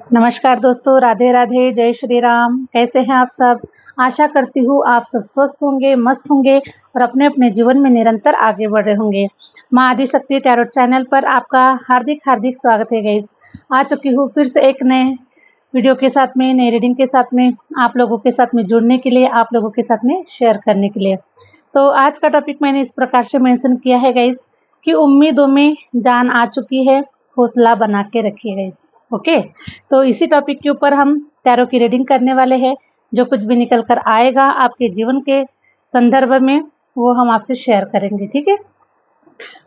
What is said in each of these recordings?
नमस्कार दोस्तों, राधे राधे, जय श्री राम। कैसे हैं आप सब? आशा करती हूँ आप सब स्वस्थ होंगे, मस्त होंगे और अपने अपने जीवन में निरंतर आगे बढ़ रहे होंगे। माँ आदिशक्ति टैरोट चैनल पर आपका हार्दिक हार्दिक स्वागत है गाइस। आ चुकी हूँ फिर से एक नए वीडियो के साथ में, नई रीडिंग के साथ में, आप लोगों के साथ में जुड़ने के लिए, आप लोगों के साथ में शेयर करने के लिए। तो आज का टॉपिक मैंने इस प्रकार से मेंशन किया है गाइस कि उम्मीदों में जान आ चुकी है, हौसला बना के रखिए गाइस। ओके, तो इसी टॉपिक के ऊपर हम टैरो की रीडिंग करने वाले हैं। जो कुछ भी निकल कर आएगा आपके जीवन के संदर्भ में वो हम आपसे शेयर करेंगे, ठीक है।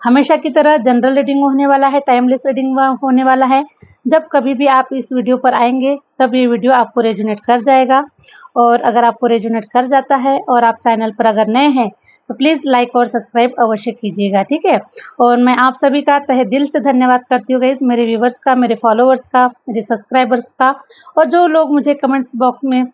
हमेशा की तरह जनरल रीडिंग होने वाला है, टाइमलेस रीडिंग होने वाला है। जब कभी भी आप इस वीडियो पर आएंगे तब ये वीडियो आपको रेजोनेट कर जाएगा, और अगर आपको रेजोनेट कर जाता है और आप चैनल पर अगर नए हैं तो प्लीज़ लाइक और सब्सक्राइब अवश्य कीजिएगा, ठीक है। और मैं आप सभी का तहे दिल से धन्यवाद करती हूँ गाइस, मेरे व्यूवर्स का, मेरे फॉलोअर्स का, मेरे सब्सक्राइबर्स का, और जो लोग मुझे कमेंट्स बॉक्स में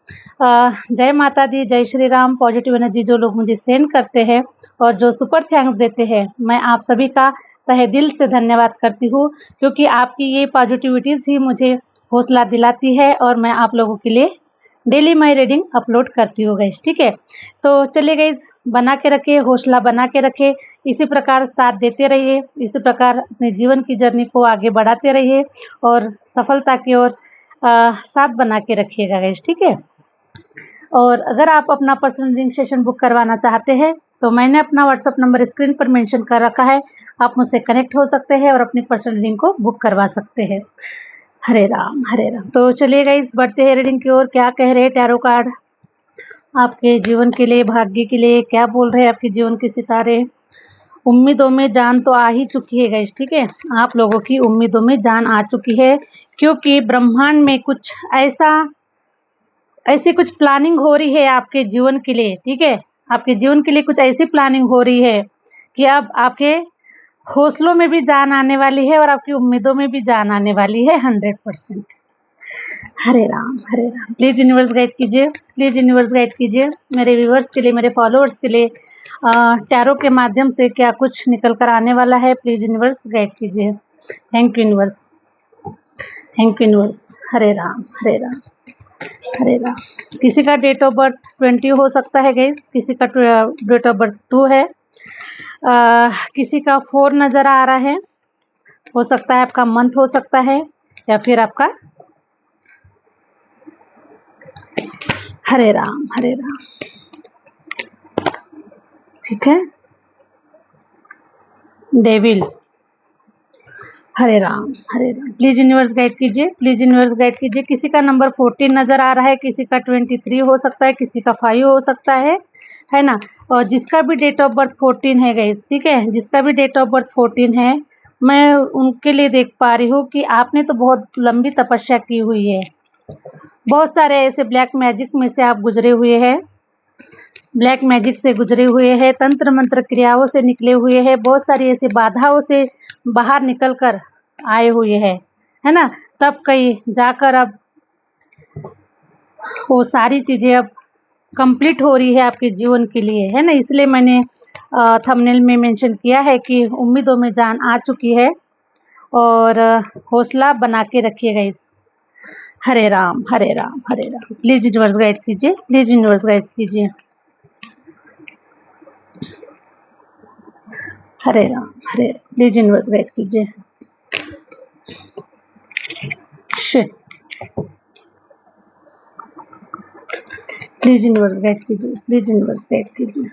जय माता दी, जय श्री राम, पॉजिटिव एनर्जी जो लोग मुझे सेंड करते हैं और जो सुपर थैंक्स देते हैं, मैं आप सभी का तहे दिल से धन्यवाद करती हूँ, क्योंकि आपकी ये पॉजिटिविटीज़ ही मुझे हौसला दिलाती है और मैं आप लोगों के लिए डेली माई रीडिंग अपलोड करती हूँ गाइस, ठीक है। तो चलिए गाइस, बना के रखिए, हौसला बना के रखिए, इसी प्रकार साथ देते रहिए, इसी प्रकार अपने जीवन की जर्नी को आगे बढ़ाते रहिए और सफलता की ओर साथ बना के रखिएगा गाइस, ठीक है। और अगर आप अपना पर्सनल रीडिंग सेशन बुक करवाना चाहते हैं तो मैंने अपना व्हाट्सअप नंबर स्क्रीन पर मेंशन कर रखा है, आप मुझसे कनेक्ट हो सकते हैं और अपनी पर्सनल रीडिंग को बुक करवा सकते हैं। हरे राम हरे राम। तो चलिए गाइस, बढ़ते हैं रीडिंग की ओर। क्या कह रहे हैं टैरो कार्ड आपके जीवन के लिए, भाग्य के लिए? क्या बोल रहे हैं आपके जीवन के सितारे? उम्मीदों में जान तो आ ही चुकी है गाइस, ठीक है। आप लोगों की उम्मीदों में जान आ चुकी है, क्योंकि ब्रह्मांड में कुछ ऐसी कुछ प्लानिंग हो रही है आपके जीवन के लिए, ठीक है। आपके जीवन के लिए कुछ ऐसी प्लानिंग हो रही है कि अब आपके हौसलों में भी जान आने वाली है और आपकी उम्मीदों में भी जान आने वाली है 100%। हरे Ram Hare Ram. Please universe guide कीजिए, प्लीज़ यूनिवर्स गाइड कीजिए मेरे व्यूवर्स के लिए, मेरे फॉलोअर्स के लिए। टैरो के माध्यम से क्या कुछ निकल कर आने वाला है, प्लीज़ यूनिवर्स गाइड कीजिए। Thank you universe, thank you universe. Hare Ram Hare Ram Hare Ram. किसी का डेट ऑफ बर्थ 20 हो सकता है गाइस, किसी का डेट ऑफ बर्थ 2 है, किसी का 4 नज़र आ रहा है। हो सकता है आपका मंथ हो सकता है या फिर आपका। हरे राम हरे राम, ठीक है। Devil, Hare Ram Hare Ram. Please universe guide कीजिए, प्लीज यूनिवर्स गाइड कीजिए। किसी का नंबर 14 नजर आ रहा है, किसी का 23 हो सकता है, किसी का 5 हो सकता है ना। और जिसका भी डेट ऑफ बर्थ 14 है गाइस, ठीक है, जिसका भी डेट ऑफ बर्थ 14 है, मैं उनके लिए देख पा रही हूँ कि आपने तो बहुत लंबी तपस्या की हुई है। बहुत सारे ऐसे ब्लैक मैजिक में से आप गुजरे हुए हैं, ब्लैक मैजिक से गुजरे हुए हैं, तंत्र मंत्र क्रियाओं से निकले हुए हैं, बहुत सारी ऐसी बाधाओं से बाहर निकल कर आए हुए हैं, है ना। तब कहीं जाकर अब वो सारी चीज़ें अब कंप्लीट हो रही है आपके जीवन के लिए, है ना। इसलिए मैंने थंबनेल में मेंशन किया है कि उम्मीदों में जान आ चुकी है और हौसला बना के रखिएगा इस। Hare Ram Hare Ram Hare Ram. Please universe guide कीजिए, प्लीज यूनिवर्स गाइड कीजिए। Hare Ram Hare Ram. Please universe guide कीजिए। शिट, प्लीज यूनिवर्स गाइड कीजिए, प्लीज यूनिवर्स गाइड कीजिए।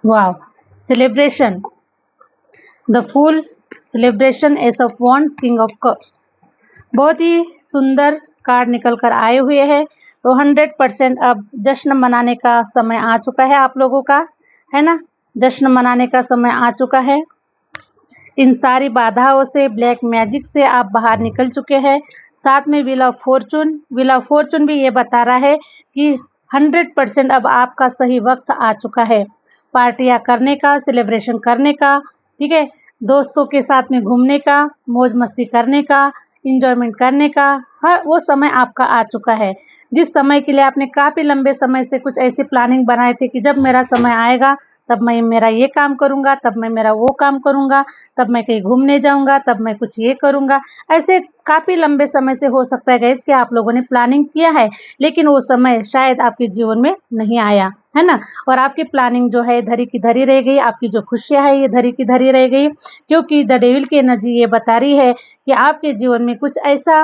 Wow, celebration, the fool, celebration, ace of wands, king of cups. बहुत ही सुंदर कार्ड निकल कर आए हुए हैं। तो 100% अब जश्न मनाने का समय आ चुका है आप लोगों का, है ना। जश्न मनाने का समय आ चुका है। इन सारी बाधाओं से, ब्लैक मैजिक से आप बाहर निकल चुके हैं। साथ में wheel of Fortune, wheel of Fortune भी ये बता रहा है कि 100% अब आपका सही वक्त आ चुका है पार्टियां करने का, सेलिब्रेशन करने का, ठीक है, दोस्तों के साथ में घूमने का, मौज मस्ती करने का, इंजॉयमेंट करने का हर वो समय आपका आ चुका है। जिस समय के लिए आपने काफ़ी लंबे समय से कुछ ऐसी प्लानिंग बनाए थे कि जब मेरा समय आएगा तब मैं मेरा ये काम करूँगा, तब मैं मेरा वो काम करूँगा, तब मैं कहीं घूमने जाऊँगा, तब मैं कुछ ये करूँगा। ऐसे काफ़ी लंबे समय से हो सकता है गाइस कि आप लोगों ने प्लानिंग किया है, लेकिन वो समय शायद आपके जीवन में नहीं आया, है ना? और आपकी प्लानिंग जो है धरी की धरी रह गई, आपकी जो खुशियाँ हैं ये धरी की धरी रह गई, क्योंकि द डेविल की एनर्जी ये बता रही है कि आपके जीवन में कुछ ऐसा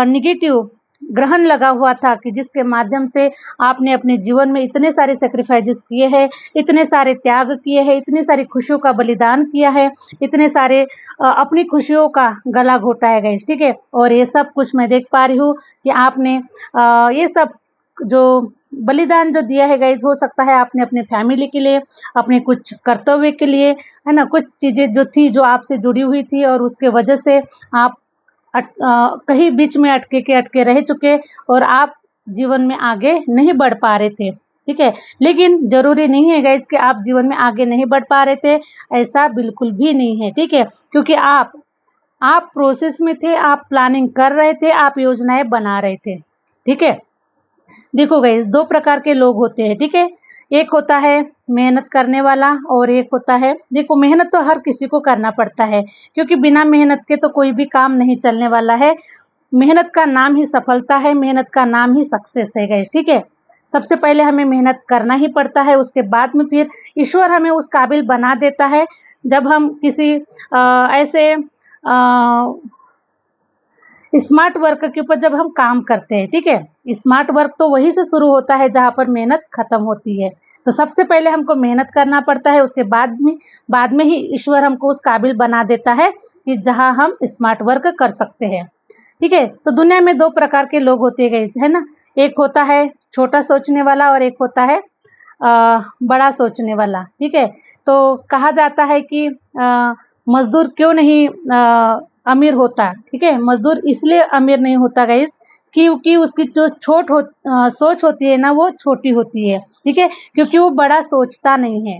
नेगेटिव ग्रहण लगा हुआ था कि जिसके माध्यम से आपने अपने जीवन में इतने सारे सैक्रिफाइसेस किए हैं, इतने सारे त्याग किए हैं, इतनी सारी खुशियों का बलिदान किया है, इतने सारे अपनी खुशियों का गला घोटा है गाइस, ठीक है? और ये सब कुछ मैं देख पा रही हूँ कि आपने ये सब जो बलिदान जो दिया है गाइस, हो सकता है आपने अपने फैमिली के लिए, अपने कुछ कर्तव्य के लिए, है ना, कुछ चीज़ें जो थी जो आपसे जुड़ी हुई थी और उसके वजह से आप कहीं बीच में अटके रह चुके और आप जीवन में आगे नहीं बढ़ पा रहे थे, ठीक है? लेकिन ज़रूरी नहीं है गाइस कि आप जीवन में आगे नहीं बढ़ पा रहे थे, ऐसा बिल्कुल भी नहीं है, ठीक है? क्योंकि आप प्रोसेस में थे, आप प्लानिंग कर रहे थे, आप योजनाएँ बना रहे थे, ठीक है? देखो गाइस 2 प्रकार के लोग होते हैं, ठीक है? एक होता है मेहनत करने वाला और एक होता है, देखो मेहनत तो हर किसी को करना पड़ता है, क्योंकि बिना मेहनत के तो कोई भी काम नहीं चलने वाला है। मेहनत का नाम ही सफलता है, मेहनत का नाम ही सक्सेस है गाइस, ठीक है? सबसे पहले हमें मेहनत करना ही पड़ता है, उसके बाद में फिर ईश्वर हमें उस काबिल बना देता है। जब हम किसी ऐसे स्मार्ट वर्क के ऊपर जब हम काम करते हैं, ठीक है? स्मार्ट वर्क तो वहीं से शुरू होता है जहाँ पर मेहनत खत्म होती है। तो सबसे पहले हमको मेहनत करना पड़ता है, उसके बाद में ही ईश्वर हमको उस काबिल बना देता है कि जहाँ हम स्मार्ट वर्क कर सकते हैं, ठीक है? तो दुनिया में 2 प्रकार के लोग होते गए, है ना? एक होता है छोटा सोचने वाला और एक होता है बड़ा सोचने वाला, ठीक है? तो कहा जाता है कि मज़दूर क्यों नहीं अमीर होता, ठीक है? मज़दूर इसलिए अमीर नहीं होता गाइस क्योंकि उसकी जो सोच होती है ना वो छोटी होती है, ठीक है? क्योंकि वो बड़ा सोचता नहीं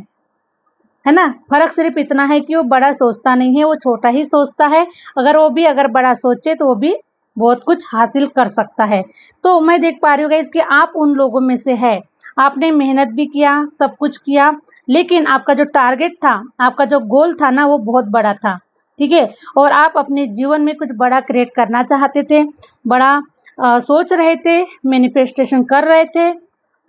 है ना? फ़र्क सिर्फ़ इतना है कि वो बड़ा सोचता नहीं है, वो छोटा ही सोचता है। अगर बड़ा सोचे तो वो भी बहुत कुछ हासिल कर सकता है। तो मैं देख पा रही हूँ गाइस कि आप उन लोगों में से है। आपने मेहनत भी किया, सब कुछ किया, लेकिन आपका जो टारगेट था, आपका जो गोल था ना वो बहुत बड़ा था, ठीक है? और आप अपने जीवन में कुछ बड़ा क्रिएट करना चाहते थे, बड़ा सोच रहे थे, मैनिफेस्टेशन कर रहे थे,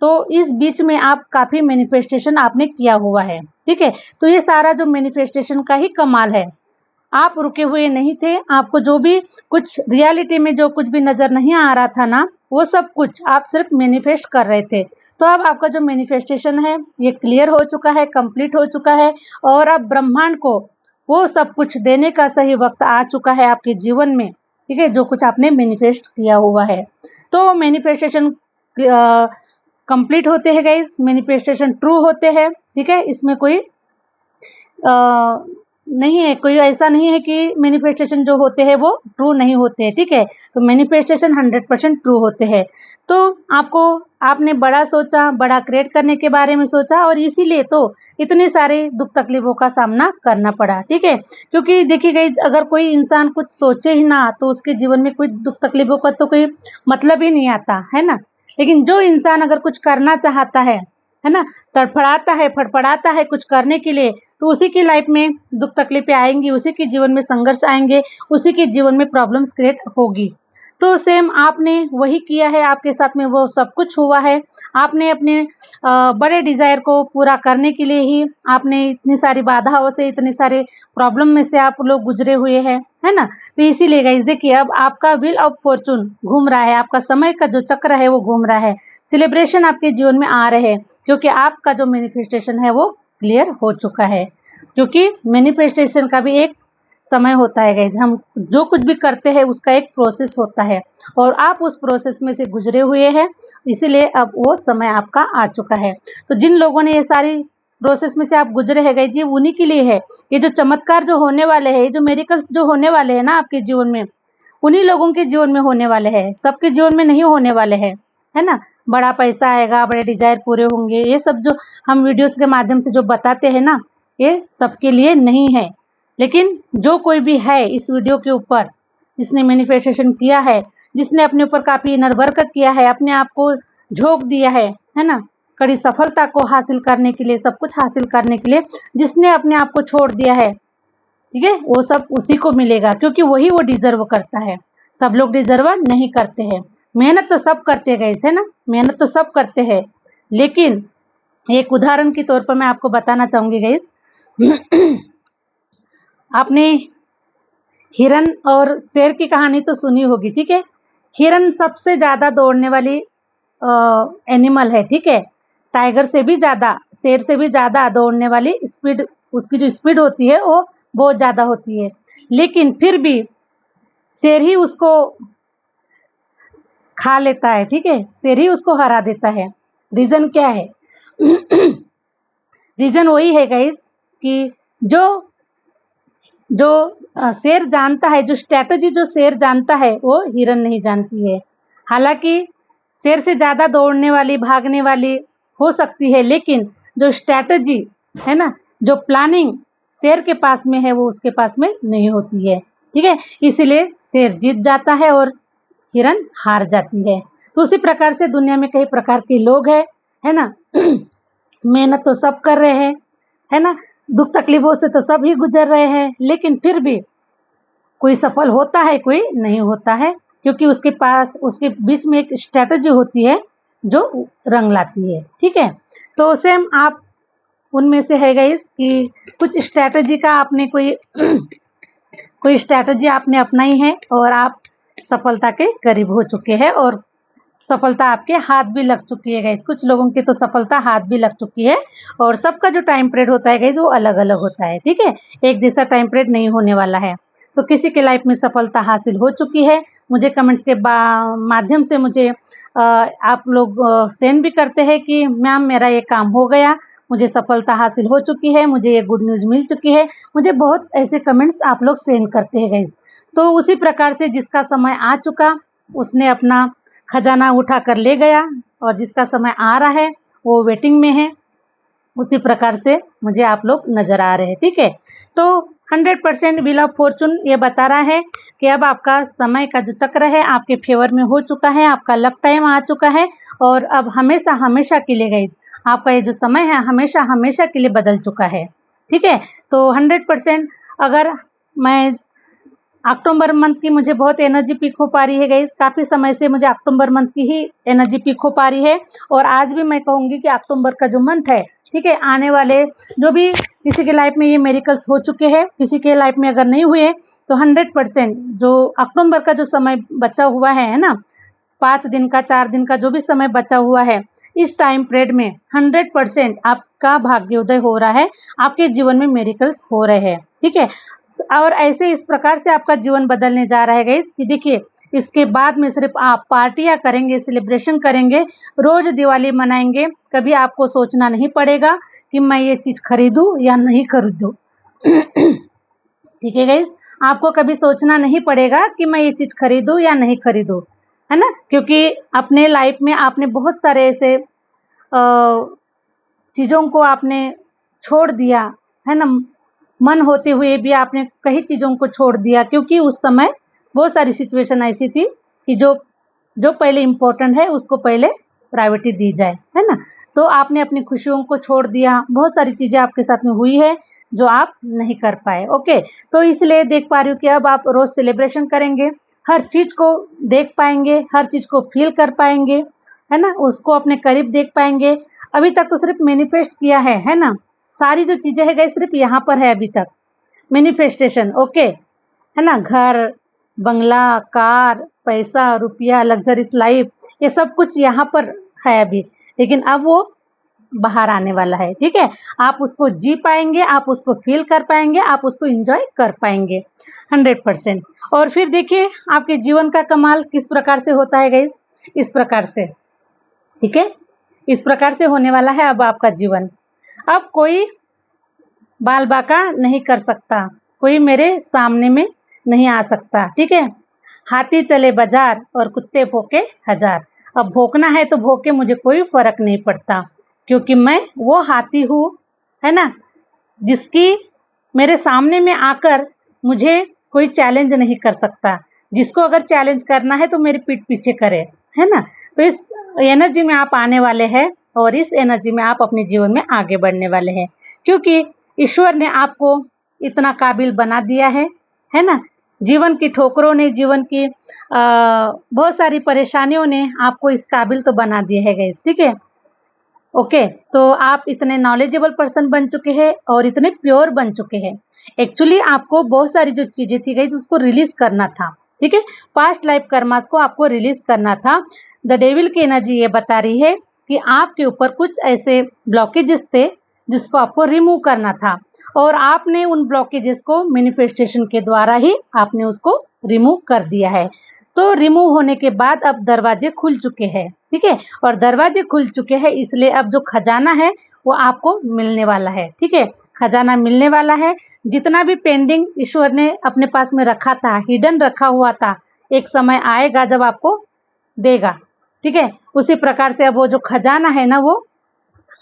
तो इस बीच में आप काफ़ी मैनिफेस्टेशन आपने किया हुआ है, ठीक है? तो ये सारा जो मैनिफेस्टेशन का ही कमाल है। आप रुके हुए नहीं थे, आपको जो भी कुछ रियलिटी में जो कुछ भी नज़र नहीं आ रहा था ना, वो सब कुछ आप सिर्फ मैनिफेस्ट कर रहे थे। तो अब आपका जो मैनिफेस्टेशन है, ये क्लियर हो चुका है, कंप्लीट हो चुका है और अब ब्रह्मांड को वो सब कुछ देने का सही वक़्त आ चुका है आपके जीवन में, ठीक है? जो कुछ आपने मैनिफेस्ट किया हुआ है। तो मैनिफेस्टेशन कंप्लीट होते हैं गाइस, मैनिफेस्टेशन ट्रू होते हैं, ठीक है? इसमें कोई नहीं है, कोई ऐसा नहीं है कि मैनिफेस्टेशन जो होते हैं वो ट्रू नहीं होते हैं, ठीक है? तो मैनिफेस्टेशन 100% ट्रू होते हैं। तो आपने बड़ा सोचा, बड़ा क्रिएट करने के बारे में सोचा और इसीलिए तो इतने सारे दुख तकलीफों का सामना करना पड़ा, ठीक है? क्योंकि देखिए गाइस अगर कोई इंसान कुछ सोचे ही ना तो उसके जीवन में कोई दुख तकलीफों का तो कोई मतलब ही नहीं आता, है ना? लेकिन जो इंसान अगर कुछ करना चाहता है ना, तड़फड़ाता है, फड़फड़ाता है कुछ करने के लिए, तो उसी की लाइफ में दुख तकलीफें आएँगी, उसी के जीवन में संघर्ष आएँगे, उसी के जीवन में प्रॉब्लम्स क्रिएट होगी। तो सेम आपने वही किया है, आपके साथ में वो सब कुछ हुआ है। आपने अपने बड़े डिज़ायर को पूरा करने के लिए ही आपने इतनी सारी बाधाओं से, इतने सारे प्रॉब्लम में से आप लोग गुज़रे हुए हैं, है ना? तो इसीलिए गाइस देखिए अब आपका व्हील ऑफ फॉर्च्यून घूम रहा है, आपका समय का जो चक्र है वो घूम रहा है। सेलिब्रेशन आपके जीवन में आ रहे हैं क्योंकि आपका जो मैनिफेस्टेशन है वो क्लियर हो चुका है। क्योंकि मैनिफेस्टेशन का भी एक समय होता है गाइस, हम जो कुछ भी करते हैं उसका एक प्रोसेस होता है और आप उस प्रोसेस में से गुजरे हुए हैं, इसीलिए अब वो समय आपका आ चुका है। तो जिन लोगों ने ये सारी प्रोसेस में से आप गुजरे हैं गाइस, ये उन्हीं के लिए है। ये जो चमत्कार जो होने वाले हैं, ये जो मिरेकल्स जो होने वाले हैं ना आपके जीवन में, उन्हीं लोगों के जीवन में होने वाले हैं, सबके जीवन में नहीं होने वाले हैं, है ना? बड़ा पैसा आएगा, बड़े डिजायर पूरे होंगे, ये सब जो हम वीडियोस के माध्यम से जो बताते हैं ना, ये सबके लिए नहीं है। लेकिन जो कोई भी है इस वीडियो के ऊपर जिसने मैनिफेस्टेशन किया है, जिसने अपने ऊपर काफ़ी इनर वर्क किया है, अपने आप को झोंक दिया है ना, कड़ी सफलता को हासिल करने के लिए, सब कुछ हासिल करने के लिए जिसने अपने आप को छोड़ दिया है, ठीक है, वो सब उसी को मिलेगा, क्योंकि वही वो डिजर्व करता है। सब लोग डिजर्व नहीं करते हैं। मेहनत तो सब करते गए है ना, मेहनत तो सब करते हैं, लेकिन एक उदाहरण के तौर पर मैं आपको बताना चाहूंगी गाइस। आपने हिरन और शेर की कहानी तो सुनी होगी, ठीक है। हिरन सबसे ज्यादा दौड़ने वाली एनिमल है, ठीक है। टाइगर से भी ज्यादा, शेर से भी ज्यादा दौड़ने वाली स्पीड, उसकी जो स्पीड होती है वो बहुत ज्यादा होती है, लेकिन फिर भी शेर ही उसको खा लेता है, ठीक है, शेर ही उसको हरा देता है। रीजन क्या है? रीजन वही है गाइस कि जो जो शेर जानता है, जो स्ट्रैटेजी जो शेर जानता है वो हिरन नहीं जानती है। हालांकि शेर से ज्यादा दौड़ने वाली, भागने वाली हो सकती है, लेकिन जो स्ट्रैटेजी है ना, जो प्लानिंग शेर के पास में है वो उसके पास में नहीं होती है, ठीक है। इसीलिए शेर जीत जाता है और हिरन हार जाती है। तो उसी प्रकार से दुनिया में कई प्रकार के लोग हैं, है ना। मेहनत तो सब कर रहे हैं, है ना, दुख तकलीफों से तो सब ही गुजर रहे हैं, लेकिन फिर भी कोई सफल होता है, कोई नहीं होता है, क्योंकि उसके पास, उसके बीच में एक स्ट्रेटजी होती है जो रंग लाती है, ठीक है। तो सेम आप उनमें से है गाइस कि कुछ स्ट्रेटजी का आपने कोई स्ट्रेटजी आपने अपनाई है और आप सफलता के करीब हो चुके हैं और सफलता आपके हाथ भी लग चुकी है गाइस। कुछ लोगों की तो सफलता हाथ भी लग चुकी है, और सबका जो टाइम पीरियड होता है गाइस वो अलग अलग होता है, ठीक है। एक जैसा टाइम पीरियड नहीं होने वाला है। तो किसी के लाइफ में सफलता हासिल हो चुकी है, मुझे कमेंट्स के माध्यम से मुझे आप लोग सेंड भी करते हैं कि मैम मेरा ये काम हो गया, मुझे सफलता हासिल हो चुकी है, मुझे ये गुड न्यूज़ मिल चुकी है। मुझे बहुत ऐसे कमेंट्स आप लोग सेंड करते हैं गाइस। तो उसी प्रकार से जिसका समय आ चुका उसने अपना खजाना उठा कर ले गया, और जिसका समय आ रहा है वो वेटिंग में है। उसी प्रकार से मुझे आप लोग नजर आ रहे हैं, ठीक है। तो 100% व्हील ऑफ फॉर्चून ये बता रहा है कि अब आपका समय का जो चक्र है आपके फेवर में हो चुका है, आपका लक टाइम आ चुका है, और अब हमेशा हमेशा के लिए गाइस आपका ये जो समय है हमेशा हमेशा के लिए बदल चुका है, ठीक है। तो 100% अगर मैं अक्टूबर मंथ की मुझे बहुत एनर्जी पिक हो पा रही है गाइस, काफ़ी समय से मुझे अक्टूबर मंथ की ही एनर्जी पिक हो पा रही है, और आज भी मैं कहूँगी कि अक्टूबर का जो मंथ है, ठीक है, आने वाले जो भी किसी के लाइफ में ये मेरिकल्स हो चुके हैं, किसी के लाइफ में अगर नहीं हुए तो 100% जो अक्टूबर का जो समय बचा हुआ है ना, 5 दिन का, 4 दिन का जो भी समय बचा हुआ है, इस टाइम पीरियड में 100% आपका भाग्योदय हो रहा है, आपके जीवन में मेरिकल्स हो रहे हैं, ठीक है। और ऐसे इस प्रकार से आपका जीवन बदलने जा रहा है गाइस कि देखिए इसके बाद में सिर्फ आप पार्टियां करेंगे, सेलिब्रेशन करेंगे, रोज दिवाली मनाएंगे, कभी आपको सोचना नहीं पड़ेगा कि मैं ये चीज खरीदूं या नहीं खरीदूं। ठीक है गाइस, आपको कभी सोचना नहीं पड़ेगा कि मैं ये चीज खरीदूं या नहीं खरीदूं, है ना, क्योंकि अपने लाइफ में आपने बहुत सारे ऐसे चीज़ों को आपने छोड़ दिया, है ना, मन होते हुए भी आपने कई चीज़ों को छोड़ दिया, क्योंकि उस समय बहुत सारी सिचुएशन ऐसी थी कि जो जो पहले इम्पोर्टेंट है उसको पहले प्रायोरिटी दी जाए, है ना। तो आपने अपनी खुशियों को छोड़ दिया, बहुत सारी चीज़ें आपके साथ में हुई है जो आप नहीं कर पाए, ओके। तो इसलिए देख पा रही हूँ कि अब आप रोज़ सेलिब्रेशन करेंगे, हर चीज़ को देख पाएंगे, हर चीज़ को फील कर पाएंगे, है ना, उसको अपने करीब देख पाएंगे। अभी तक तो सिर्फ मैनिफेस्ट किया है ना, सारी जो चीज़ें है गई सिर्फ यहाँ पर है अभी तक मैनिफेस्टेशन, ओके, है ना। घर, बंगला, कार, पैसा, रुपया, लग्जरीज लाइफ, ये सब कुछ यहाँ पर है अभी, लेकिन अब वो बाहर आने वाला है, ठीक है। आप उसको जी पाएंगे, आप उसको फील कर पाएंगे, आप उसको एंजॉय कर पाएंगे 100%। और फिर देखिए आपके जीवन का कमाल किस प्रकार से होता है गाइस, इस प्रकार से, ठीक है, इस प्रकार से होने वाला है अब आपका जीवन। अब कोई बाल बाका नहीं कर सकता, कोई मेरे सामने में नहीं आ सकता, ठीक है। हाथी चले बाजार और कुत्ते भौंके हजार। अब भौंकना है तो भौंके, मुझे कोई फर्क नहीं पड़ता, क्योंकि मैं वो हाथी हूँ, है ना, जिसकी मेरे सामने में आकर मुझे कोई चैलेंज नहीं कर सकता, जिसको अगर चैलेंज करना है तो मेरी पीठ पीछे करे, है ना। तो इस एनर्जी में आप आने वाले हैं और इस एनर्जी में आप अपने जीवन में आगे बढ़ने वाले हैं, क्योंकि ईश्वर ने आपको इतना काबिल बना दिया है ना। जीवन की ठोकरों ने, जीवन की बहुत सारी परेशानियों ने आपको इस काबिल तो बना दिया है गाइस, ठीक है। ओके, तो आप इतने नॉलेजेबल पर्सन बन चुके हैं और इतने प्योर बन चुके हैं। एक्चुअली आपको बहुत सारी जो चीजें थी गाइस उसको रिलीज करना था, ठीक है। पास्ट लाइफ कर्मास को आपको रिलीज करना था। द डेविल की एनर्जी ये बता रही है कि आपके ऊपर कुछ ऐसे ब्लॉकेजेस थे जिसको आपको रिमूव करना था, और आपने उन ब्लॉकेजेस को मैनिफेस्टेशन के द्वारा ही आपने उसको रिमूव कर दिया है। तो रिमूव होने के बाद अब दरवाजे खुल चुके हैं, ठीक है। और दरवाजे खुल चुके हैं इसलिए अब जो खजाना है वो आपको मिलने वाला है, ठीक है। खजाना मिलने वाला है। जितना भी पेंडिंग ईश्वर ने अपने पास में रखा था, हिडन रखा हुआ था, एक समय आएगा जब आपको देगा, ठीक है। उसी प्रकार से अब वो जो खजाना है ना वो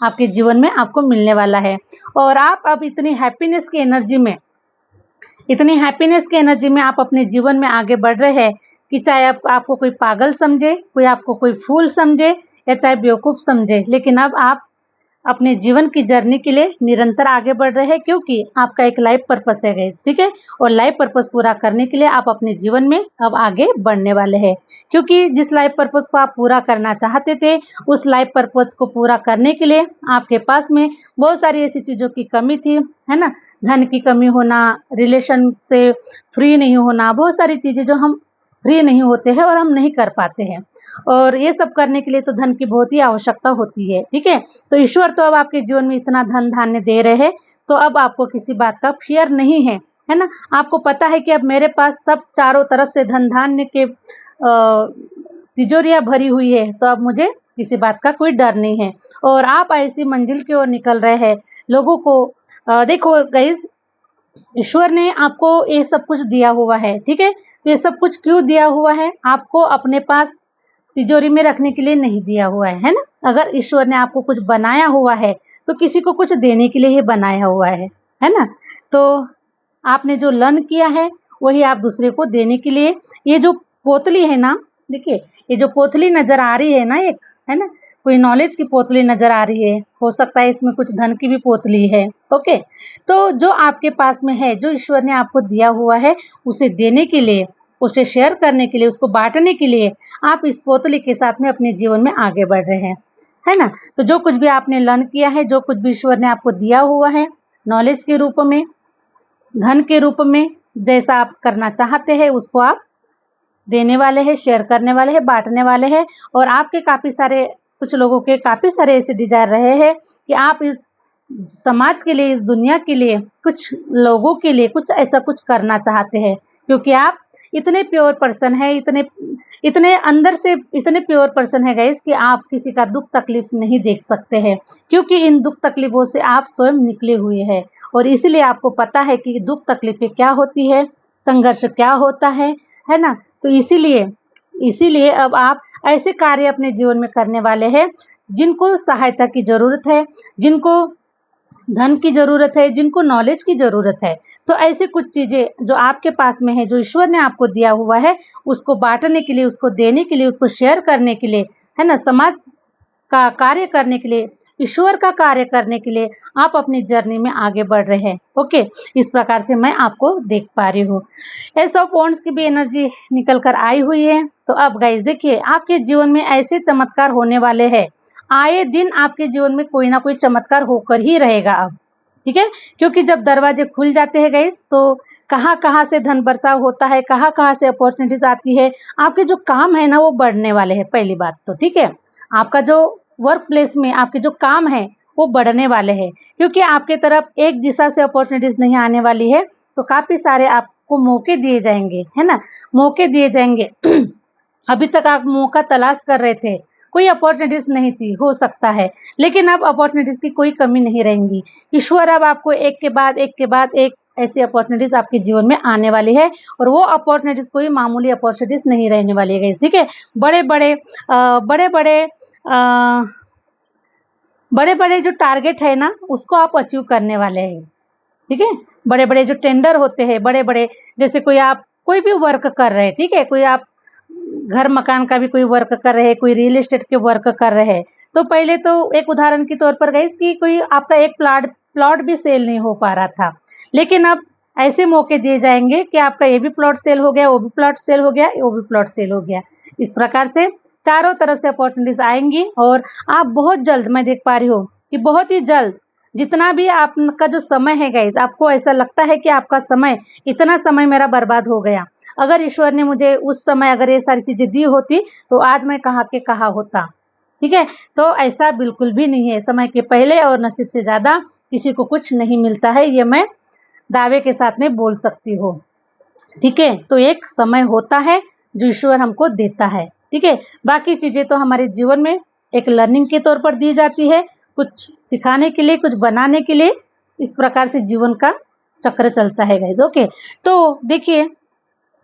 आपके जीवन में आपको मिलने वाला है। और आप अब इतनी हैप्पीनेस की एनर्जी में, इतनी हैप्पीनेस की एनर्जी में आप अपने जीवन में आगे बढ़ रहे हैं कि चाहे आपको कोई पागल समझे, कोई आपको कोई फूल समझे या चाहे बेवकूफ़ समझे, लेकिन अब आप अपने जीवन की जर्नी के लिए निरंतर आगे बढ़ रहे हैं, क्योंकि आपका एक लाइफ पर्पस है गाइस, ठीक है। और लाइफ पर्पस पूरा करने के लिए आप अपने जीवन में अब आगे बढ़ने वाले हैं, क्योंकि जिस लाइफ पर्पस को आप पूरा करना चाहते थे उस लाइफ पर्पस को पूरा करने के लिए आपके पास में बहुत सारी ऐसी चीज़ों की कमी थी, है ना। धन की कमी होना, रिलेशन से फ्री नहीं होना, बहुत सारी चीज़ें जो हम फ्री नहीं होते हैं और हम नहीं कर पाते हैं, और ये सब करने के लिए तो धन की बहुत ही आवश्यकता होती है, ठीक है। तो ईश्वर तो अब आपके जीवन में इतना धन धान्य दे रहे हैं, तो अब आपको किसी बात का फियर नहीं है ना। आपको पता है कि अब मेरे पास सब चारों तरफ से धन धान्य के तिजोरियां भरी हुई है, तो अब मुझे किसी बात का कोई डर नहीं है। और आप ऐसी मंजिल की ओर निकल रहे हैं। लोगों को देखो गाइस, ईश्वर ने आपको ये सब कुछ दिया हुआ है, ठीक है। तो ये सब कुछ क्यों दिया हुआ है? आपको अपने पास तिजोरी में रखने के लिए नहीं दिया हुआ है ना। अगर ईश्वर ने आपको कुछ बनाया हुआ है तो किसी को कुछ देने के लिए ही बनाया हुआ है ना। तो आपने जो लर्न किया है वही आप दूसरे को देने के लिए, ये जो पोतली है ना, देखिए ये जो पोतली नजर आ रही है ना, एक है ना, कोई नॉलेज की पोतली नजर आ रही है, हो सकता है इसमें कुछ धन की भी पोतली है। ओके, तो जो आपके पास में है, जो ईश्वर ने आपको दिया हुआ है, उसे देने के लिए, उसे शेयर करने के लिए, उसको बांटने के लिए आप इस पोतली के साथ में अपने जीवन में आगे बढ़ रहे हैं, है ना। तो जो कुछ भी आपने लर्न किया है, जो कुछ भी ईश्वर ने आपको दिया हुआ है, नॉलेज के रूप में, धन के रूप में, जैसा आप करना चाहते हैं उसको आप देने वाले हैं, शेयर करने वाले हैं, बांटने वाले हैं। और आपके काफ़ी सारे, कुछ लोगों के काफ़ी सारे ऐसे डिजायर रहे हैं कि आप इस समाज के लिए, इस दुनिया के लिए, कुछ लोगों के लिए कुछ ऐसा कुछ करना चाहते हैं, क्योंकि आप इतने प्योर पर्सन है, इतने इतने अंदर से इतने प्योर पर्सन है गाइस कि आप किसी का दुख तकलीफ नहीं देख सकते हैं, क्योंकि इन दुख तकलीफों से आप स्वयं निकले हुए हैं। और इसीलिए आपको पता है कि दुख तकलीफें क्या होती है, संघर्ष क्या होता है ना। तो इसीलिए इसीलिए अब आप ऐसे कार्य अपने जीवन में करने वाले हैं जिनको सहायता की जरूरत है, जिनको धन की जरूरत है, जिनको नॉलेज की जरूरत है। तो ऐसे कुछ चीजें जो आपके पास में है, जो ईश्वर ने आपको दिया हुआ है, उसको बांटने के लिए, उसको देने के लिए, उसको शेयर करने के लिए, है ना, समाज का कार्य करने के लिए, ईश्वर का कार्य करने के लिए आप अपनी जर्नी में आगे बढ़ रहे हैं। ओके, इस प्रकार से मैं आपको देख पा रही हूँ। एस ऑफ वॉन्ड्स की भी एनर्जी निकल कर आई हुई है। तो अब गाइस देखिए, आपके जीवन में ऐसे चमत्कार होने वाले हैं, आए दिन आपके जीवन में कोई ना कोई चमत्कार होकर ही रहेगा अब, ठीक है। क्योंकि जब दरवाजे खुल जाते हैं गाइस, तो कहाँ कहाँ से धन बरसाव होता है, कहाँ कहाँ से अपॉर्चुनिटीज आती है। आपके जो काम है ना वो बढ़ने वाले हैं, पहली बात तो, ठीक है। आपका जो वर्क प्लेस में आपके जो काम है वो बढ़ने वाले हैं, क्योंकि आपके तरफ एक दिशा से अपॉर्चुनिटीज नहीं आने वाली है, तो काफ़ी सारे आपको मौके दिए जाएंगे, है ना, मौके दिए जाएंगे। अभी तक आप मौका तलाश कर रहे थे, कोई अपॉर्चुनिटीज नहीं थी, हो सकता है, लेकिन अब अपॉर्चुनिटीज की कोई कमी नहीं रहेंगी। ईश्वर अब आपको एक के बाद एक ऐसी अपॉर्चुनिटीज आपके जीवन में आने वाली है, और वो अपॉर्चुनिटीज कोई मामूली अपॉर्चुनिटीज नहीं रहने वाली है, ठीक है। बड़े बड़े बड़े बड़े बड़े बड़े जो टारगेट है ना उसको आप अचीव करने वाले हैं, ठीक है। बड़े बड़े जो टेंडर होते हैं, बड़े बड़े, जैसे कोई आप कोई भी वर्क कर रहे हैं, ठीक है, कोई आप घर मकान का भी कोई वर्क कर रहे हैं, कोई रियल एस्टेट के वर्क कर रहे हैं, तो पहले तो एक उदाहरण के तौर पर गाइस कि कोई आपका एक प्लॉट प्लॉट भी सेल नहीं हो पा रहा था, लेकिन अब ऐसे मौके दिए जाएंगे कि आपका ये भी प्लॉट सेल हो गया, वो भी प्लॉट सेल हो गया, वो भी प्लॉट सेल हो गया। इस प्रकार से चारों तरफ से अपॉर्चुनिटीज आएंगी और आप बहुत जल्द, मैं देख पा रही हूँ कि बहुत ही जल्द, जितना भी आपका जो समय है गाइस, आपको ऐसा लगता है कि आपका समय, इतना समय मेरा बर्बाद हो गया, अगर ईश्वर ने मुझे उस समय अगर ये सारी चीजें दी होती तो आज मैं कहाँ के कहाँ होता, ठीक है। तो ऐसा बिल्कुल भी नहीं है, समय के पहले और नसीब से ज्यादा किसी को कुछ नहीं मिलता है, ये मैं दावे के साथ में बोल सकती हूँ, ठीक है। तो एक समय होता है जो ईश्वर हमको देता है, ठीक है। बाकी चीजें तो हमारे जीवन में एक लर्निंग के तौर पर दी जाती है, कुछ सिखाने के लिए, कुछ बनाने के लिए, इस प्रकार से जीवन का चक्र चलता है गाइज। ओके, तो देखिए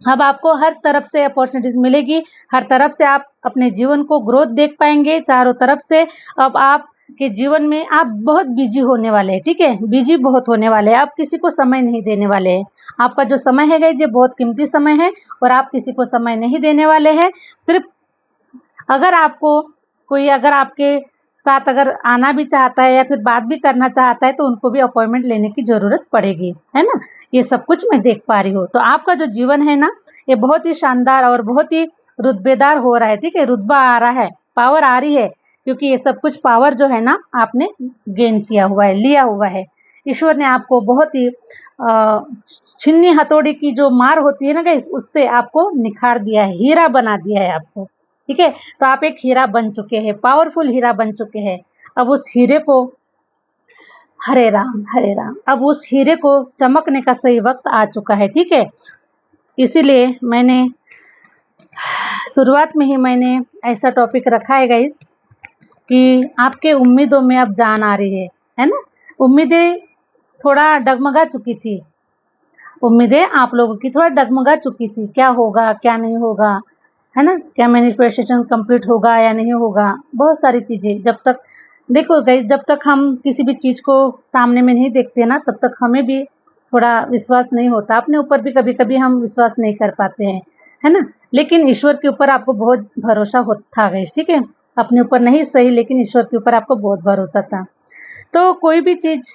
अब आपको हर तरफ से अपॉर्चुनिटीज मिलेगी, हर तरफ से आप अपने जीवन को ग्रोथ देख पाएंगे चारों तरफ से। अब आप के जीवन में आप बहुत बिजी होने वाले हैं, ठीक है, बिजी बहुत होने वाले हैं, आप किसी को समय नहीं देने वाले हैं। आपका जो समय है गाइस, ये बहुत कीमती समय है और आप किसी को समय नहीं देने वाले हैं। सिर्फ अगर आपको कोई अगर आपके साथ अगर आना भी चाहता है या फिर बात भी करना चाहता है तो उनको भी अपॉइंटमेंट लेने की जरूरत पड़ेगी, है ना। ये सब कुछ मैं देख पा रही हूँ। तो आपका जो जीवन है ना, ये बहुत ही शानदार और बहुत ही रुतबेदार हो रहा है, ठीक है, रुतबा आ रहा है, पावर आ रही है, क्योंकि ये सब कुछ पावर जो है ना आपने गेन किया हुआ है, लिया हुआ है। ईश्वर ने आपको बहुत ही छिन्नी हथौड़ी की जो मार होती है ना गाइस, उससे आपको निखार दिया है, हीरा बना दिया है आपको, ठीक है। तो आप एक हीरा बन चुके हैं, पावरफुल हीरा बन चुके हैं। अब उस हीरे को, हरे राम हरे राम, अब उस हीरे को चमकने का सही वक्त आ चुका है, ठीक है। इसीलिए मैंने शुरुआत में ही मैंने ऐसा टॉपिक रखा है गाइस कि आपके उम्मीदों में अब जान आ रही है ना। उम्मीदें थोड़ा डगमगा चुकी थी, उम्मीदें आप लोगों की थोड़ा डगमगा चुकी थी, क्या होगा क्या नहीं होगा, है ना, क्या मैनिफेस्टेशन कंप्लीट होगा या नहीं होगा, बहुत सारी चीजें। जब तक देखो गाइस, जब तक हम किसी भी चीज को सामने में नहीं देखते ना, तब तक हमें भी थोड़ा विश्वास नहीं होता, अपने ऊपर भी कभी कभी हम विश्वास नहीं कर पाते हैं, है ना। लेकिन ईश्वर के ऊपर आपको बहुत भरोसा था गाइस, ठीक है, अपने ऊपर नहीं सही लेकिन ईश्वर के ऊपर आपको बहुत भरोसा था। तो कोई भी चीज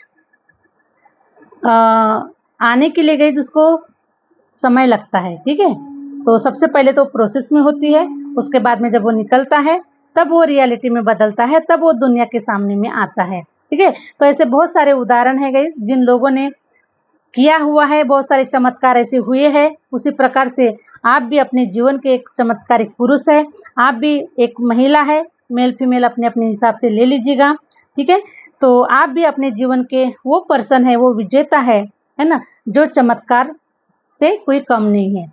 आने के लिए गाइस उसको समय लगता है, ठीक है। तो सबसे पहले तो प्रोसेस में होती है, उसके बाद में जब वो निकलता है तब वो रियलिटी में बदलता है, तब वो दुनिया के सामने में आता है, ठीक है। तो ऐसे बहुत सारे उदाहरण है गाइस जिन लोगों ने किया हुआ है, बहुत सारे चमत्कार ऐसे हुए हैं। उसी प्रकार से आप भी अपने जीवन के एक चमत्कारिक पुरुष है, आप भी एक महिला है, मेल फीमेल अपने अपने हिसाब से ले लीजिएगा, ठीक है। तो आप भी अपने जीवन के वो पर्सन है, वो विजेता है ना, जो चमत्कार से कोई कम नहीं है।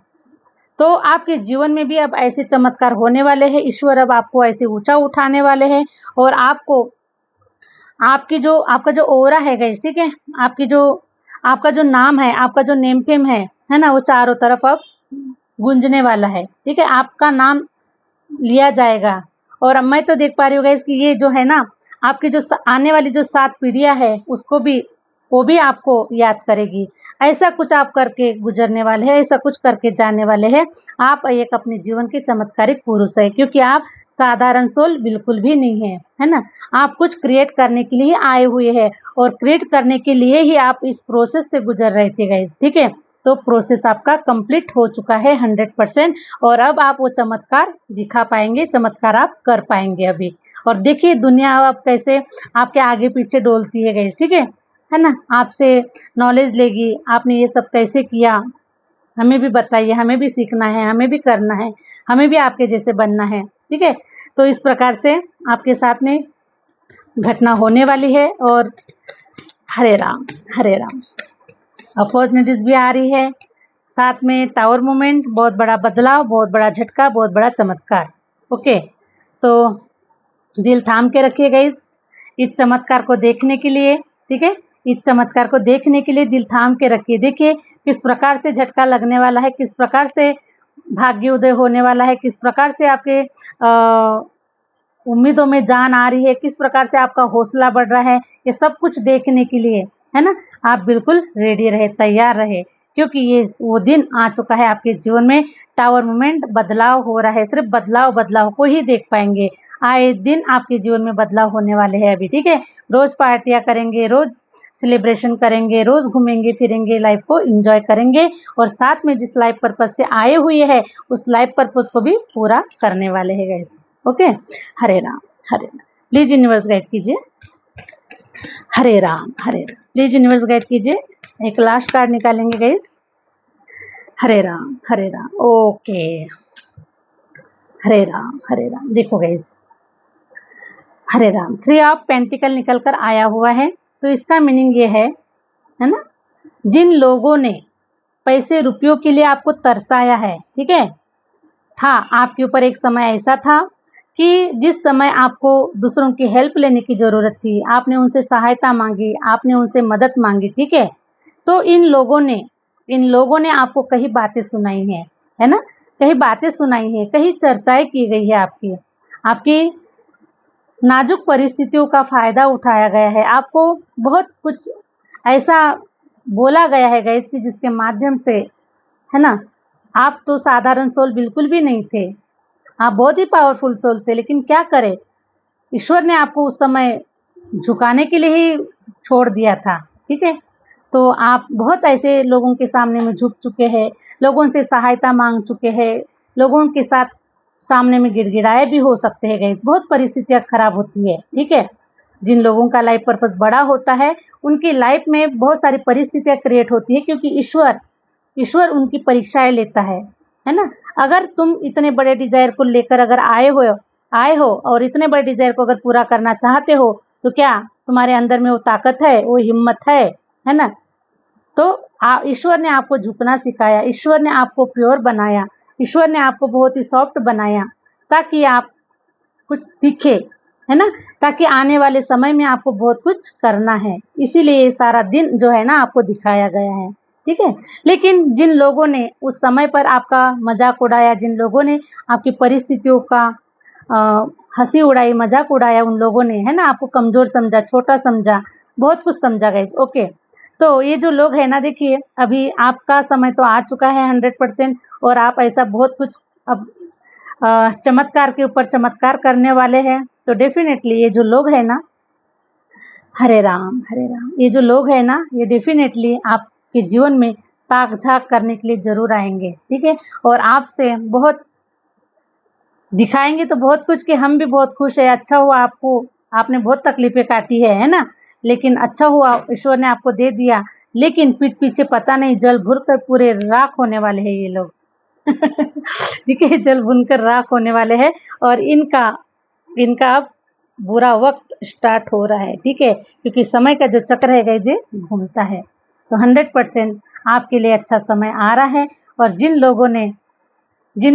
तो आपके जीवन में भी अब ऐसे चमत्कार होने वाले हैं, ईश्वर अब आपको ऐसे ऊंचा उठाने वाले हैं और आपको आपका जो ओरा है गाइस, ठीक है, आपका जो नाम है, आपका जो नेम फेम है ना, वो चारों तरफ अब गूंजने वाला है, ठीक है, आपका नाम लिया जाएगा। और अब मैं तो देख पा रही हूँ गाइस कि ये जो है ना, आपकी जो आने वाली जो 7 पीढ़ियां है उसको भी, वो भी आपको याद करेगी। ऐसा कुछ आप करके गुजरने वाले हैं, ऐसा कुछ करके जाने वाले हैं। आप एक अपने जीवन के चमत्कारिक पुरुष है, क्योंकि आप साधारण सोल बिल्कुल भी नहीं है, है ना। आप कुछ क्रिएट करने के लिए आए हुए हैं और क्रिएट करने के लिए ही आप इस प्रोसेस से गुजर रहे थे गाइस, ठीक है। तो प्रोसेस आपका कंप्लीट हो चुका है 100%, और अब आप वो चमत्कार दिखा पाएंगे, चमत्कार आप कर पाएंगे अभी। और देखिए दुनिया अब कैसे आपके आगे पीछे डोलती है गाइस, ठीक है ना, आपसे नॉलेज लेगी, आपने ये सब कैसे किया, हमें भी बताइए, हमें भी सीखना है, हमें भी करना है, हमें भी आपके जैसे बनना है, ठीक है। तो इस प्रकार से आपके साथ में घटना होने वाली है। और हरे राम हरे राम, अपॉर्चुनिटीज भी आ रही है, साथ में टावर मूवमेंट, बहुत बड़ा बदलाव, बहुत बड़ा झटका, बहुत बड़ा चमत्कार। ओके, तो दिल थाम के रखिए गाइस इस चमत्कार को देखने के लिए, ठीक है, इस चमत्कार को देखने के लिए दिल थाम के रखिए। देखिए किस प्रकार से झटका लगने वाला है, किस प्रकार से भाग्य उदय होने वाला है, किस प्रकार से आपके उम्मीदों में जान आ रही है, किस प्रकार से आपका हौसला बढ़ रहा है, ये सब कुछ देखने के लिए, है ना, आप बिल्कुल रेडी रहे, तैयार रहे, क्योंकि ये वो दिन आ चुका है आपके जीवन में। टावर मूवमेंट, बदलाव हो रहा है, सिर्फ बदलाव को ही देख पाएंगे। आए दिन आपके जीवन में बदलाव होने वाले हैं अभी, ठीक है। रोज पार्टियां करेंगे, रोज सेलिब्रेशन करेंगे, रोज घूमेंगे फिरेंगे, लाइफ को एंजॉय करेंगे और साथ में जिस लाइफ पर्पज से आए हुए हैं उस लाइफ पर्पज को भी पूरा करने वाले हैं guys. Okay, Hare Ram Hare Ram. Please universe guide कीजिए। Hare Ram Hare Ram. Please universe guide कीजिए। एक लास्ट कार्ड निकालेंगे गाइस। हरे राम हरे राम। ओके, हरे राम हरे राम। देखो guys, Hare Ram, 3 of pentacle निकल कर आया हुआ है। तो इसका मीनिंग ये है ना, जिन लोगों ने पैसे रुपयों के लिए आपको तरसाया है, ठीक है, था आपके ऊपर एक समय ऐसा था कि जिस समय आपको दूसरों की हेल्प लेने की ज़रूरत थी, आपने उनसे सहायता मांगी, आपने उनसे मदद मांगी, ठीक है। तो इन लोगों ने आपको कई बातें सुनाई हैं, है ना, कई बातें सुनाई हैं, कई चर्चाएं की गई है आपकी नाजुक परिस्थितियों का फ़ायदा उठाया गया है। आपको बहुत कुछ ऐसा बोला गया है गाइस कि जिसके माध्यम से, है ना, आप तो साधारण सोल बिल्कुल भी नहीं थे, आप बहुत ही पावरफुल सोल थे, लेकिन क्या करें, ईश्वर ने आपको उस समय झुकाने के लिए ही छोड़ दिया था, ठीक है। तो आप बहुत ऐसे लोगों के सामने में झुक चुके हैं, लोगों से सहायता मांग चुके हैं, लोगों के साथ सामने में गिड़गिड़ाए भी हो सकते हैं गाइस। बहुत परिस्थितियां खराब होती है, ठीक है। जिन लोगों का लाइफ पर्पस बड़ा होता है उनकी लाइफ में बहुत सारी परिस्थितियां क्रिएट होती है, क्योंकि ईश्वर उनकी परीक्षाएं लेता है ना। अगर तुम इतने बड़े डिजायर को लेकर अगर आए हो और इतने बड़े डिजायर को अगर पूरा करना चाहते हो, तो क्या तुम्हारे अंदर में वो ताकत है, वो हिम्मत है ना। तो ईश्वर ने आपको झुकना सिखाया, ईश्वर ने आपको प्योर बनाया, ईश्वर ने आपको बहुत ही सॉफ्ट बनाया, ताकि आप कुछ सीखे, है ना, ताकि आने वाले समय में आपको बहुत कुछ करना है। इसीलिए ये सारा दिन जो है ना आपको दिखाया गया है, ठीक है। लेकिन जिन लोगों ने उस समय पर आपका मजाक उड़ाया, जिन लोगों ने आपकी परिस्थितियों का हंसी उड़ाई, मजाक उड़ाया, उन लोगों ने, है ना, आपको कमजोर समझा, छोटा समझा, बहुत कुछ समझा गाइस। ओके, तो ये जो लोग है ना, देखिए अभी आपका समय तो आ चुका है 100%, और आप ऐसा बहुत कुछ अब चमत्कार के ऊपर चमत्कार करने वाले हैं। तो डेफिनेटली ये जो लोग है ना, हरे राम, ये जो लोग है ना, ये डेफिनेटली आपके जीवन में ताक झाक करने के लिए जरूर आएंगे, ठीक है। और आपसे बहुत दिखाएंगे तो बहुत कुछ कि हम भी बहुत खुश है, अच्छा हुआ आपने बहुत तकलीफें काटी है ना, लेकिन अच्छा हुआ ईश्वर ने आपको दे दिया। लेकिन पीठ पीछे पता नहीं जल भुन कर पूरे राख होने वाले हैं ये लोग ठीक है, जल भुनकर राख होने वाले हैं। और इनका अब बुरा वक्त स्टार्ट हो रहा है, ठीक है, क्योंकि समय का जो चक्र है गाइस ये घूमता है। तो 100% आपके लिए अच्छा समय आ रहा है। और जिन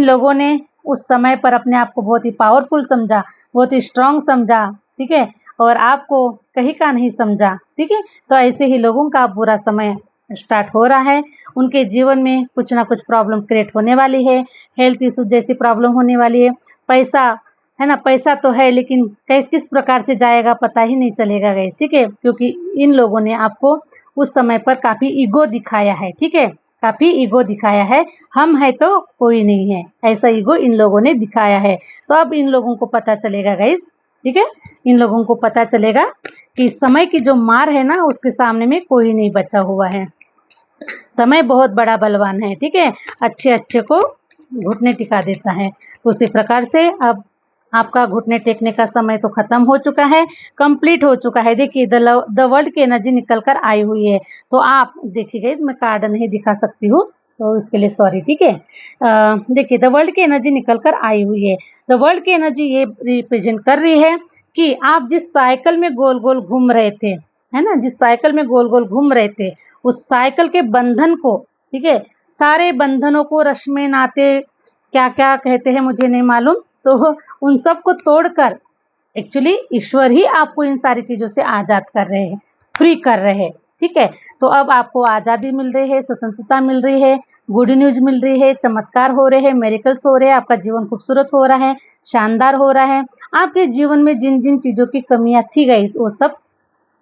लोगों ने उस समय पर अपने आप को बहुत ही पावरफुल समझा, बहुत ही स्ट्रांग समझा, ठीक है, और आपको कहीं का नहीं समझा, ठीक है, तो ऐसे ही लोगों का बुरा समय स्टार्ट हो रहा है। उनके जीवन में कुछ ना कुछ प्रॉब्लम क्रिएट होने वाली है, हेल्थ इशू जैसी प्रॉब्लम होने वाली है। पैसा है ना, पैसा तो है लेकिन किस प्रकार से जाएगा पता ही नहीं चलेगा गाइस, ठीक है, क्योंकि इन लोगों ने आपको उस समय पर काफ़ी ईगो दिखाया है, ठीक है, काफ़ी ईगो दिखाया है। हम है तो कोई नहीं है, ऐसा ईगो इन लोगों ने दिखाया है। तो अब इन लोगों को पता चलेगा गाइस, ठीक है, इन लोगों को पता चलेगा कि समय की जो मार है ना उसके सामने में कोई नहीं बचा हुआ है। समय बहुत बड़ा बलवान है, ठीक है, अच्छे को घुटने टिका देता है। तो उसी प्रकार से अब आपका घुटने टेकने का समय तो खत्म हो चुका है, कंप्लीट हो चुका है। देखिए द वर्ल्ड की एनर्जी निकल कर आई हुई है। तो आप देखिएगा, इसमें कार्ड नहीं दिखा सकती हूँ तो इसके लिए सॉरी, ठीक है। देखिए द वर्ल्ड की एनर्जी निकल कर आई हुई है। द वर्ल्ड की एनर्जी ये रिप्रेजेंट कर रही है कि आप जिस साइकिल में गोल गोल घूम रहे थे, है ना, जिस साइकिल में गोल गोल घूम रहे थे, उस साइकिल के बंधन को, ठीक है, सारे बंधनों को, रश्मि नाते क्या क्या कहते हैं मुझे नहीं मालूम, तो उन सब को तोड़कर एक्चुअली ईश्वर ही आपको इन सारी चीजों से आजाद कर रहे हैं, फ्री कर रहे हैं, ठीक है। तो अब आपको आज़ादी मिल रही है, स्वतंत्रता मिल रही है, गुड न्यूज मिल रही है, चमत्कार हो रहे हैं, मेरिकल्स हो रहे हैं, आपका जीवन खूबसूरत हो रहा है, शानदार हो रहा है। आपके जीवन में जिन जिन चीज़ों की कमियां थी गई वो सब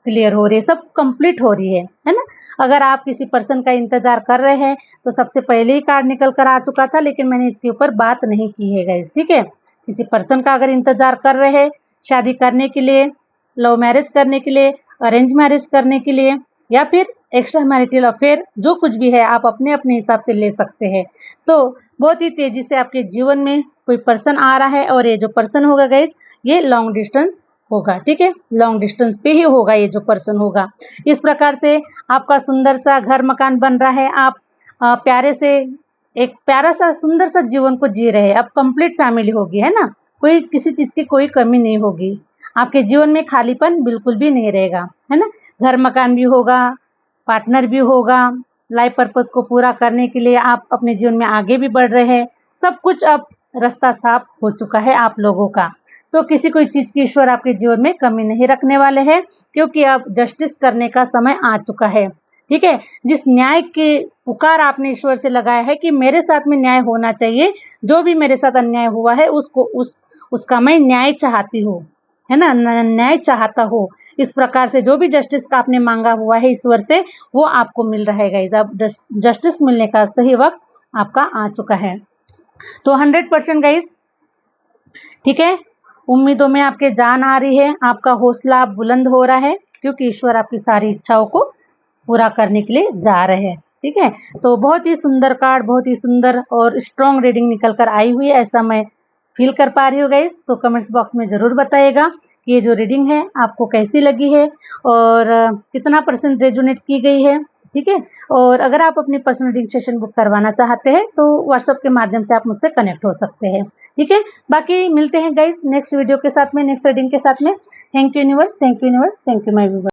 क्लियर हो रही है, सब कंप्लीट हो रही है ना। अगर आप किसी पर्सन का इंतजार कर रहे हैं तो सबसे पहले ही कार्ड निकल कर आ चुका था, लेकिन मैंने इसके ऊपर बात नहीं की है गाइस, ठीक है। किसी पर्सन का अगर इंतजार कर रहे हैं शादी करने के लिए, लव मैरिज करने के लिए, अरेंज मैरिज करने के लिए, या फिर एक्स्ट्रा मैरिटल अफेयर, जो कुछ भी है आप अपने अपने हिसाब से ले सकते हैं। तो बहुत ही तेजी से आपके जीवन में कोई पर्सन आ रहा है, और ये जो पर्सन होगा गाइस ये लॉन्ग डिस्टेंस होगा, ठीक है। लॉन्ग डिस्टेंस पे ही होगा ये जो पर्सन होगा। इस प्रकार से आपका सुंदर सा घर मकान बन रहा है, आप प्यारे से एक प्यारा सा सुंदर सा जीवन को जी रहे हैं। अब कंप्लीट फैमिली होगी, है ना, कोई किसी चीज की कोई कमी नहीं होगी, आपके जीवन में खालीपन बिल्कुल भी नहीं रहेगा, है ना। घर मकान भी होगा, पार्टनर भी होगा, लाइफ पर्पस को पूरा करने के लिए आप अपने जीवन में आगे भी बढ़ रहे हैं। सब कुछ अब रास्ता साफ हो चुका है आप लोगों का। तो किसी कोई चीज की ईश्वर आपके जीवन में कमी नहीं रखने वाले हैं, क्योंकि अब जस्टिस करने का समय आ चुका है, ठीक है। जिस न्याय की पुकार आपने ईश्वर से लगाया है कि मेरे साथ में न्याय होना चाहिए, जो भी मेरे साथ अन्याय हुआ है उसको उसका मैं न्याय चाहती हूँ, है ना, न्याय चाहता हो। इस प्रकार से जो भी जस्टिस का आपने मांगा हुआ है ईश्वर से, वो आपको मिल रहा है गाइस। अब जस्टिस मिलने का सही वक्त आपका आ चुका है। तो 100% गाइस, ठीक है, उम्मीदों में आपके जान आ रही है, आपका हौसला बुलंद हो रहा है, क्योंकि ईश्वर आपकी सारी इच्छाओं को पूरा करने के लिए जा रहे हैं, ठीक है। तो बहुत ही सुंदर कार्ड, बहुत ही सुंदर और स्ट्रॉन्ग रीडिंग निकल कर आई हुई है, ऐसा मैं फील कर पा रही हूँ गाइस। तो कमेंट्स बॉक्स में ज़रूर बताइएगा कि ये जो रीडिंग है आपको कैसी लगी है, और कितना % रेजोनेट की गई है, ठीक है। और अगर आप अपनी पर्सनल रीडिंग सेशन बुक करवाना चाहते हैं तो व्हाट्सएप के माध्यम से आप मुझसे कनेक्ट हो सकते हैं, ठीक है। बाकी मिलते हैं गाइस नेक्स्ट वीडियो के साथ में, नेक्स्ट रीडिंग के साथ में। Thank you universe, thank you universe, thank you my viewers.